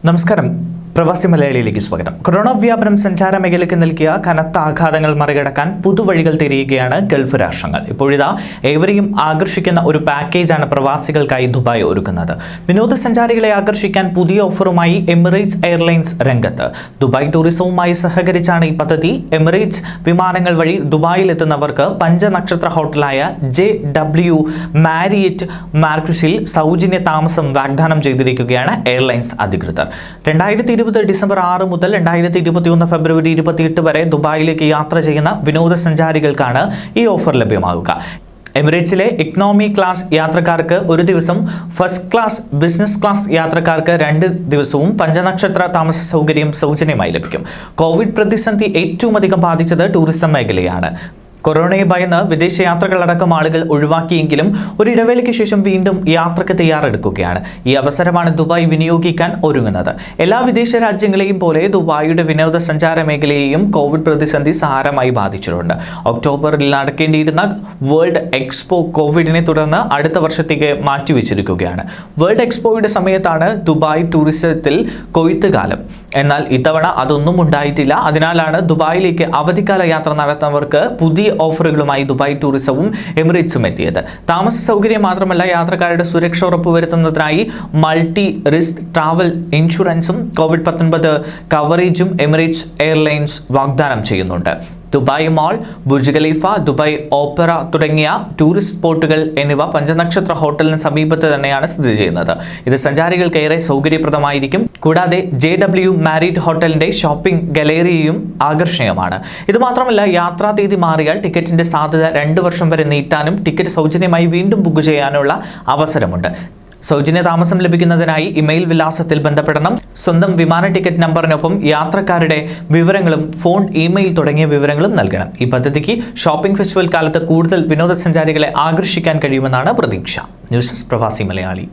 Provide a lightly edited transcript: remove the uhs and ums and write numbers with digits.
നമസ്കാരം. പ്രവാസി മലയാളിയിലേക്ക് സ്വാഗതം. കൊറോണ വ്യാപനം സഞ്ചാര മേഖലയ്ക്ക് നൽകിയ കനത്ത ആഘാതങ്ങൾ മറികടക്കാൻ പുതുവഴികൾ തിരയുകയാണ് ഗൾഫ് രാഷ്ട്രങ്ങൾ. ഇപ്പോഴിതാ ഏവരെയും ആകർഷിക്കുന്ന ഒരു പാക്കേജാണ് പ്രവാസികൾക്കായി ദുബായ് ഒരുക്കുന്നത്. വിനോദസഞ്ചാരികളെ ആകർഷിക്കാൻ പുതിയ ഓഫറുമായി എമിറേറ്റ്സ് എയർലൈൻസ് രംഗത്ത്. ദുബായ് ടൂറിസവുമായി സഹകരിച്ചാണ് ഈ പദ്ധതി. എമിറേറ്റ്സ് വിമാനങ്ങൾ വഴി ദുബായിലെത്തുന്നവർക്ക് പഞ്ചനക്ഷത്ര ഹോട്ടലായ JW മാരിയറ്റ് മാർക്യൂസിൽ സൗജന്യ താമസം വാഗ്ദാനം ചെയ്തിരിക്കുകയാണ് എയർലൈൻസ് അധികൃതർ. 2020 ഡിസംബർ 6 മുതൽ 2021 ഫെബ്രുവരി 28 വരെ ദുബായിലേക്ക് യാത്ര ചെയ്യുന്ന വിനോദസഞ്ചാരികൾക്കാണ് ഈ ഓഫർ ലഭ്യമാകുക. എമിറേറ്റ്സിലെ ഇക്കണോമി ക്ലാസ് യാത്രക്കാർക്ക് ഒരു ദിവസം, ഫസ്റ്റ് ക്ലാസ്, ബിസിനസ് ക്ലാസ് യാത്രക്കാർക്ക് 2 ദിവസവും പഞ്ചനക്ഷത്ര താമസ സൗകര്യം സൗജന്യമായി ലഭിക്കും. കോവിഡ് പ്രതിസന്ധി ഏറ്റവും അധികം ബാധിച്ചത് ടൂറിസം മേഖലയാണ്. കൊറോണയെ ഭയന്ന് വിദേശയാത്രകളടക്കം ആളുകൾ ഒഴിവാക്കിയെങ്കിലും ഒരിടവേളയ്ക്ക് ശേഷം വീണ്ടും യാത്രയ്ക്ക് തയ്യാറെടുക്കുകയാണ്. ഈ അവസരമാണ് ദുബായ് വിനിയോഗിക്കാൻ ഒരുങ്ങുന്നത്. എല്ലാ വിദേശ രാജ്യങ്ങളെയും പോലെ ദുബായിയുടെ വിനോദസഞ്ചാര മേഖലയെയും കോവിഡ് പ്രതിസന്ധി സാരമായി ബാധിച്ചിട്ടുണ്ട്. ഒക്ടോബറിൽ നടക്കേണ്ടിയിരുന്ന വേൾഡ് എക്സ്പോ കോവിഡിനെ തുടർന്ന് അടുത്ത വർഷത്തേക്ക് മാറ്റിവെച്ചിരിക്കുകയാണ്. വേൾഡ് എക്സ്പോയുടെ സമയത്താണ് ദുബായ് ടൂറിസത്തിൽ കൊയ്ത്തുകാലം. എന്നാൽ ഇത്തവണ അതൊന്നും ഉണ്ടായിട്ടില്ല. അതിനാലാണ് ദുബായിലേക്ക് അവധിക്കാല യാത്ര നടത്തുന്നവർക്ക് പുതിയ ഓഫറുകളുമായി ദുബായ് ടൂറിസവും എമിറേറ്റ്സും എത്തിയത്. താമസ സൗകര്യം മാത്രമല്ല, യാത്രക്കാരുടെ സുരക്ഷ ഉറപ്പുവരുത്തുന്നതിനായി മൾട്ടി റിസ്ക് ട്രാവൽ ഇൻഷുറൻസും COVID-19 കവറേജും എമിറേറ്റ്സ് എയർലൈൻസ് വാഗ്ദാനം ചെയ്യുന്നുണ്ട്. Dubai mall, Burj Khalifa, Dubai opera തുടങ്ങിയ ടൂറിസ്റ്റ് സ്പോട്ടുകൾ എന്നിവ പഞ്ചനക്ഷത്ര ഹോട്ടലിന് സമീപത്ത് തന്നെയാണ് സ്ഥിതി ചെയ്യുന്നത്. ഇത് സഞ്ചാരികൾക്ക് ഏറെ സൗകര്യപ്രദമായിരിക്കും. കൂടാതെ JW മാരിയറ്റ് ഹോട്ടലിന്റെ ഷോപ്പിംഗ് ഗാലറിയും ആകർഷണീയമാണ്. ഇത് മാത്രമല്ല, യാത്രാ തീയതി മാറിയാൽ ടിക്കറ്റിന്റെ സാധ്യത 2 വർഷം വരെ നീട്ടാനും ടിക്കറ്റ് സൗജന്യമായി വീണ്ടും ബുക്ക് ചെയ്യാനുള്ള അവസരമുണ്ട്. സൗജന്യ താമസം ലഭിക്കുന്നതിനായി ഇമെയിൽ വിലാസത്തിൽ ബന്ധപ്പെടണം. സ്വന്തം വിമാന ടിക്കറ്റ് നമ്പറിനൊപ്പം യാത്രക്കാരുടെ വിവരങ്ങളും ഫോൺ, ഇമെയിൽ തുടങ്ങിയ വിവരങ്ങളും നൽകണം. ഈ പദ്ധതിക്ക് ഷോപ്പിംഗ് ഫെസ്റ്റിവൽ കാലത്ത് കൂടുതൽ വിനോദസഞ്ചാരികളെ ആകർഷിക്കാൻ കഴിയുമെന്നാണ് പ്രതീക്ഷ. ന്യൂസ് ഡെസ്ക് പ്രവാസി മലയാളി.